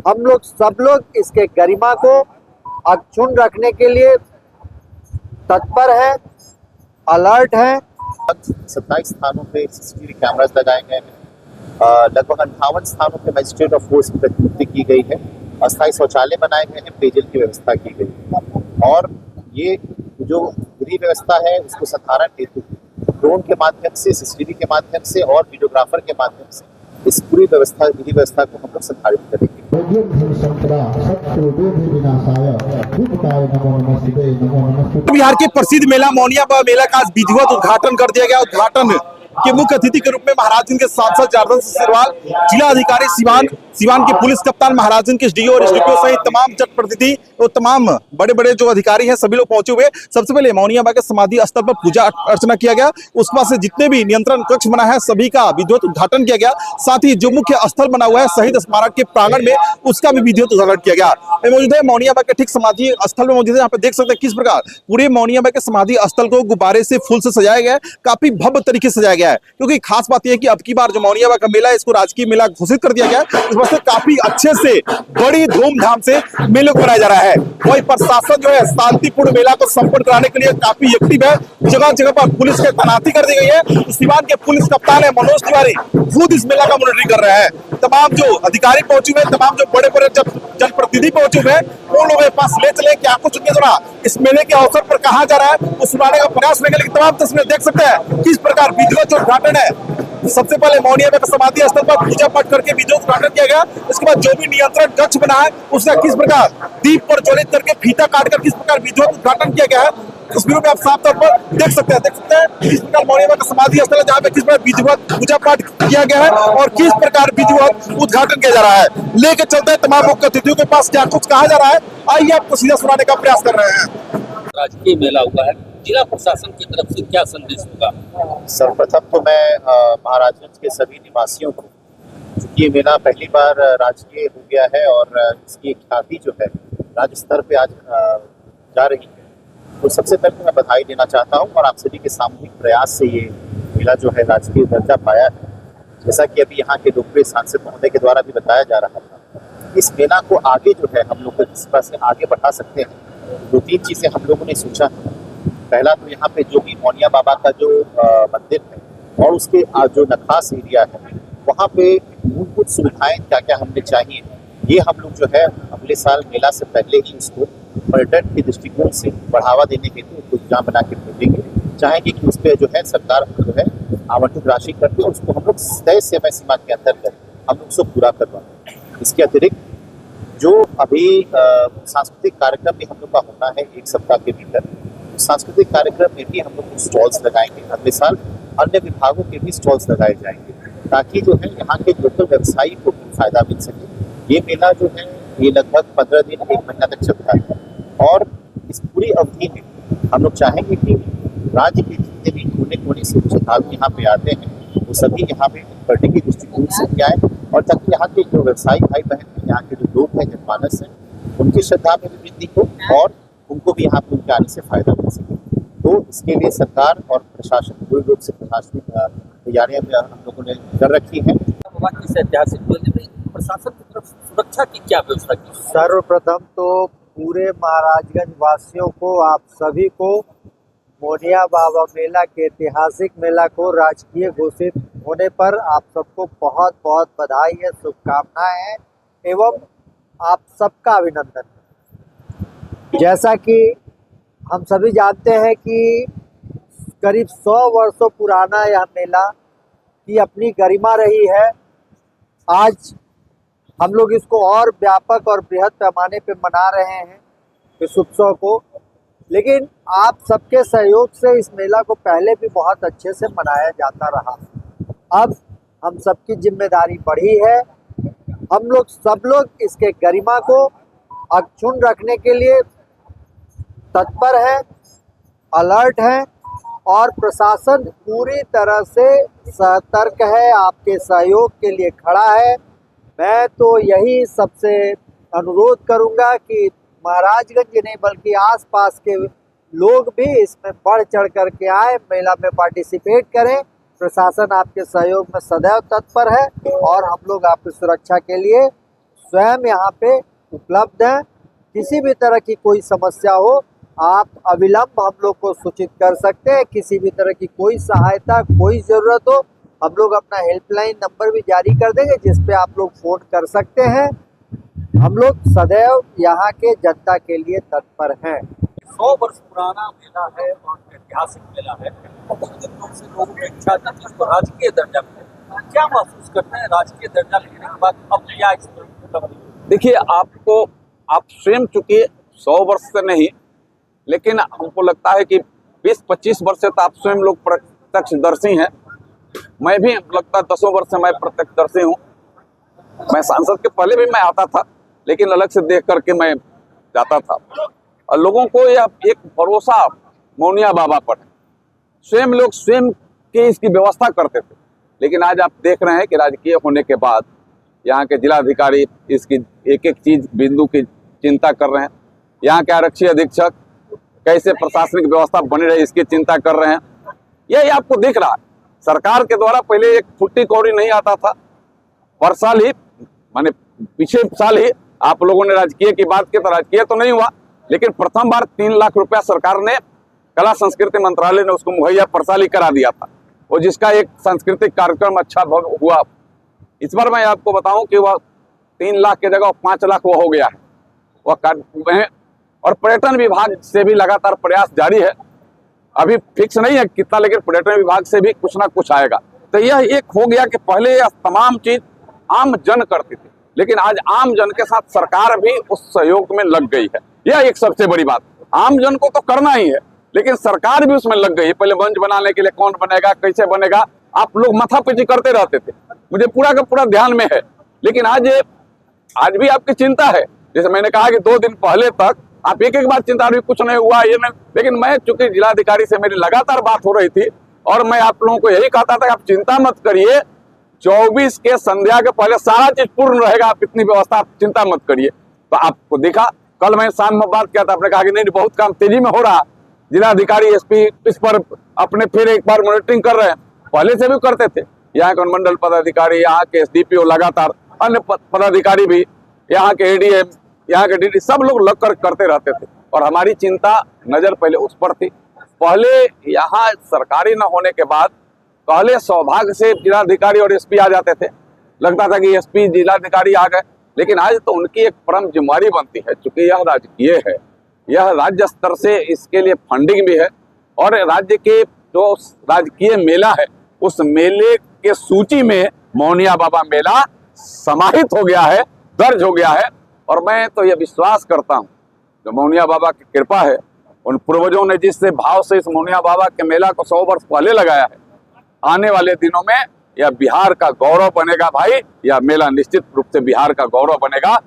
सब लोग इसके गरिमा को अक्षुण्ण रखने के लिए तत्पर है, अलर्ट है। 27 स्थानों पे सीसीटीवी कैमरास लगाए गए हैं। लगभग 58 स्थानों पे मजिस्ट्रेट ऑफ फोर्स की प्रतिनियुक्ति की गई है। अस्थायी शौचालय बनाए गए हैं, पेयजल की व्यवस्था की गई है और ये जो विधि व्यवस्था है उसको संधारण हेतु ड्रोन के माध्यम से, सीसीटीवी के माध्यम से और वीडियोग्राफर के माध्यम से इस पूरी व्यवस्था, विधि व्यवस्था को हम लोग संधारित करेंगे। बिहार के प्रसिद्ध मेला मौनिया मेला का विधिवत उद्घाटन कर दिया गया। उद्घाटन के मुख्य अतिथि के रूप में महाराजगंज के सांसद जनार्दन सिरवाल, जिला अधिकारी सिवान के पुलिस कप्तान, महाराजगंज के एसडीओ और एसडीपीओ सहित तमाम जनप्रतिनिधि और तमाम बड़े बड़े जो अधिकारी हैं सभी लोग पहुंचे हुए। सबसे पहले मौनिया के समाधि स्थल पर पूजा अर्चना किया गया। उसके बाद से जितने भी नियंत्रण कक्ष बना है सभी का विधिवत उद्घाटन किया गया। साथ ही जो मुख्य स्थल बना हुआ है शहीद स्मारक के प्रांगण में, उसका भी विधिवत उद्घाटन किया गया। मौजूद है मौनिया के ठीक समाधि स्थल में मौजूद है। यहाँ पे देख सकते हैं किस प्रकार पूरे मौनिया के समाधि स्थल को गुब्बारे से, फूल से सजाया गया है। काफी भव्य तरीके से सजाया गया है, क्योंकि खास बात यह है कि अब की बार जो मौनिया का मेला है इसको राजकीय मेला घोषित कर दिया गया है। इस वजह से काफी अच्छे से, बड़ी धूमधाम से मेले को मनाया जा रहा है। वही प्रशासन जो है शांतिपूर्ण मेला को संपन्न कराने के लिए काफी एक्टिव है। जगह जगह पर पुलिस की तैनाती कर दी गई है। सिवान के पुलिस कप्तान है मनोज तिवारी खुद इस मेला का मॉनिटरिंग कर रहे हैं। तमाम जो अधिकारी पहुंचे हुए, तमाम जो बड़े बड़े जनप्रतिनिधि पहुंचे हुए हैं, उन लोगों के पास ले चले क्या कुछ उनके द्वारा इस मेले के अवसर पर कहा जा रहा है उस सुनाने का प्रयास करने के लिए तमाम तस्वीरें देख सकते हैं किस प्रकार विधिवत जो उद्घाटन है। सबसे पहले मौनिया में समाधि स्थल पर पूजा पाठ करके विधिवत उद्घाटन किया गया। इसके बाद जो भी नियंत्रण कक्ष बना है उसका किस प्रकार दीप पर ज्वलित करके, फीता काटकर किस प्रकार विधिवत उद्घाटन किया गया है, तस्वीरों में आप साफ तौर पर देख सकते हैं किस प्रकार मौनिया का समाधि स्थल है जहाँ पे किस प्रकार विधिवत पूजा पाठ किया गया है और किस प्रकार विधिवत उद्घाटन किया जा रहा है। लेके चलते हैं तमाम मुख्य अतिथियों के पास क्या कुछ कहा जा रहा है, आइए आपको सीधा सुनाने का प्रयास कर रहे हैं। राजकीय मेला हुआ है, जिला प्रशासन की तरफ से क्या संदेश होगा? सर्वप्रथम तो मैं महाराजगंज के सभी निवासियों को, चूंकि ये मेला पहली बार राजकीय हो गया है और इसकी ख्याति जो है राज्य स्तर पे आज जा रही है, तो सबसे पहले मैं बधाई देना चाहता हूँ और आप सभी के सामूहिक प्रयास से ये मेला जो है राजकीय दर्जा पाया है। जैसा कि अभी यहाँ के लोकप्रिय सांसद महोदय के द्वारा भी बताया जा रहा था, इस मेला को आगे जो है हम लोग किस तरह से आगे बढ़ा सकते हैं, 2-3 चीज़ें हम लोगों ने सोचा है। पहला तो यहाँ पे जो भी मौनिया बाबा का जो मंदिर है और उसके जो नखास एरिया है वहाँ पे मूलभूत सुविधाएं क्या क्या हमने चाहिए, ये हम लोग जो है अगले साल मेला से पहले ही उसको पर्यटन के दृष्टिकोण से बढ़ावा देने हेतु योजना बना के भेजेंगे। चाहेंगे कि उस पर जो है सरकार जो है आवंटित राशि करके उसको हम लोग तय समय सीमा के अंतर्गत हम लोग उसको पूरा करवाएं। इसके अतिरिक्त जो अभी सांस्कृतिक कार्यक्रम भी हम लोग का होना है 1 सप्ताह के भीतर, सांस्कृतिक कार्यक्रम में भी हम लोग स्टॉल्स लगाएंगे। अगले साल अन्य विभागों के भी स्टॉल्स लगाए जाएंगे ताकि जो है यहाँ के लोकल व्यवसायी को भी फायदा मिल सके। ये मेला जो है ये लगभग 15 दिन 1 महीना तक चलता है और इस पूरी अवधि में हम लोग चाहेंगे कि राज्य के जितने भी कोने कोने से श्रद्धालु यहाँ पे आते हैं वो सभी यहाँ पे पर्यटन की दृष्टिकोण से भी आए और ताकि यहाँ के जो व्यवसायी भाई बहन हैं, यहाँ के जो लोग हैं, जनमानस हैं, उनकी श्रद्धा में भी वृद्धि हो और उनको भी यहाँ पे उनके आने से फायदा मिल सके। तो इसके लिए सरकार और प्रशासन पूर्ण रूप से प्रशासनिक तैयारियां हम लोगों ने कर रखी है। इस ऐतिहासिक मेले में प्रशासन की तरफ सुरक्षा की क्या व्यवस्था की? सर्वप्रथम तो पूरे महाराजगंज वासियों को, आप सभी को मौनिया बाबा मेला के ऐतिहासिक मेला को राजकीय घोषित होने पर आप सबको बहुत बहुत बधाई है, शुभकामनाएं हैं एवं आप सबका अभिनंदन। जैसा कि हम सभी जानते हैं कि करीब 100 वर्षों पुराना यह मेला की अपनी गरिमा रही है। आज हम लोग इसको और व्यापक और बृहद पैमाने पे मना रहे हैं इस उत्सव को, लेकिन आप सबके सहयोग से इस मेला को पहले भी बहुत अच्छे से मनाया जाता रहा। अब हम सबकी जिम्मेदारी बढ़ी है। हम लोग सब लोग इसके गरिमा को अक्षुण्ण रखने के लिए तत्पर है, अलर्ट है और प्रशासन पूरी तरह से सतर्क है, आपके सहयोग के लिए खड़ा है। मैं तो यही सबसे अनुरोध करूंगा कि महाराजगंज नहीं बल्कि आसपास के लोग भी इसमें बढ़ चढ़ करके आए, मेला में पार्टिसिपेट करें। प्रशासन आपके सहयोग में सदैव तत्पर है और हम लोग आपकी सुरक्षा के लिए स्वयं यहाँ पे उपलब्ध हैं। किसी भी तरह की कोई समस्या हो आप अविलंब हम लोग को सूचित कर सकते हैं। किसी भी तरह की कोई सहायता, कोई ज़रूरत हो, हम लोग अपना हेल्पलाइन नंबर भी जारी कर देंगे जिस पे आप लोग फ़ोन कर सकते हैं। हम लोग सदैव यहाँ के जनता के लिए तत्पर हैं। 100 वर्ष पुराना मेला है और ऐतिहासिक मेला है। बहुत दिन से लोगों की इच्छा थी कि इसको राजकीय दर्जा मिले। क्या महसूस करते हैं राजकीय दर्जा मिलने के बाद अब क्या इस पर? देखिए, आप स्वयं चूंकि 100 वर्ष से नहीं, लेकिन हमको लगता है कि 20-25 वर्ष से तो आप स्वयं लोग प्रत्यक्षदर्शी हैं। मैं भी लगता है 10 वर्ष से मैं प्रत्यक्षदर्शी हूँ। मैं सांसद के पहले भी मैं आता था, लेकिन अलग से देख करके मैं जाता था और लोगों को यह एक भरोसा मौनिया बाबा पर है। स्वयं लोग स्वयं के इसकी व्यवस्था करते थे, लेकिन आज आप देख रहे हैं कि राजकीय होने के बाद यहाँ के जिलाधिकारी इसकी एक एक चीज बिंदु की चिंता कर रहे हैं। यहाँ के आरक्षी अधीक्षक कैसे प्रशासनिक व्यवस्था बनी रहे इसकी चिंता कर रहे हैं। यही आपको दिख रहा है। सरकार के द्वारा पहले एक फुट्टी कौड़ी नहीं आता था। पर साल ही माने पिछले साल ही आप लोगों ने राजकीय की बात की तो राजकीय तो नहीं हुआ, लेकिन प्रथम बार 3 लाख रुपया सरकार ने कला संस्कृति मंत्रालय ने उसको मुहैया परसाली करा दिया था, और जिसका एक सांस्कृतिक कार्यक्रम अच्छा हुआ। इस बार मैं आपको बताऊं कि वह 3 लाख की जगह 5 लाख वो हो गया है वह। और पर्यटन विभाग से भी लगातार प्रयास जारी है। अभी फिक्स नहीं है कितना, लेकिन पर्यटन विभाग से भी कुछ ना कुछ आएगा। तो यह एक हो गया कि पहले यह तमाम चीज आम जन करती थी, लेकिन आज आम जन के साथ सरकार भी उस सहयोग में लग गई है। यह एक सबसे बड़ी बात। आम जन को तो करना ही है, लेकिन सरकार भी उसमें लग गई है। पहले मंच बनाने के लिए कौन बनेगा, कैसे बनेगा, आप लोग माथापच्ची करते रहते थे, मुझे पूरा का पूरा ध्यान में है। लेकिन आज भी आपकी चिंता है। जैसे मैंने कहा कि 2 दिन पहले तक आप एक बार चिंता रही, कुछ नहीं हुआ ये नहीं, लेकिन मैं चूंकि जिलाधिकारी से मेरी लगातार बात हो रही थी और मैं आप लोगों को यही कहता था कि आप चिंता मत करिए, 24 के संध्या के पहले सारा चीज पूर्ण रहेगा, आप इतनी व्यवस्था आप चिंता मत करिए। तो आपको देखा, कल मैं शाम में बात किया था, आपने कहा कि नहीं बहुत काम तेजी में हो रहा। जिलाधिकारी एसपी इस पर अपने फिर एक बार मॉनिटरिंग कर रहे हैं। पहले से भी करते थे। यहाँ के अनुमंडल पदाधिकारी, यहाँ के एसडीपीओ, लगातार अन्य पदाधिकारी भी, यहाँ के एडीएम, यहाँ के डीडी, सब लोग लग कर करते रहते थे। और हमारी चिंता नजर पहले उस पर थी। पहले यहाँ सरकारी न होने के बाद पहले सौभाग्य से जिलाधिकारी और एसपी आ जाते थे, लगता था कि एसपी जिलाधिकारी आ गए, लेकिन आज तो उनकी एक परम जिम्मेदारी बनती है। चूंकि यह राजकीय है, यह राज्य स्तर से इसके लिए फंडिंग भी है, और राज्य के जो राजकीय मेला है उस मेले के सूची में मौनिया बाबा मेला समाहित हो गया है, दर्ज हो गया है। और मैं तो यह विश्वास करता हूँ जो मौनिया बाबा की कृपा है, उन पूर्वजों ने जिस भाव से इस मौनिया बाबा के मेला को 100 वर्ष पहले लगाया है, आने वाले दिनों में यह बिहार का गौरव बनेगा भाई। यह मेला निश्चित रूप से बिहार का गौरव बनेगा।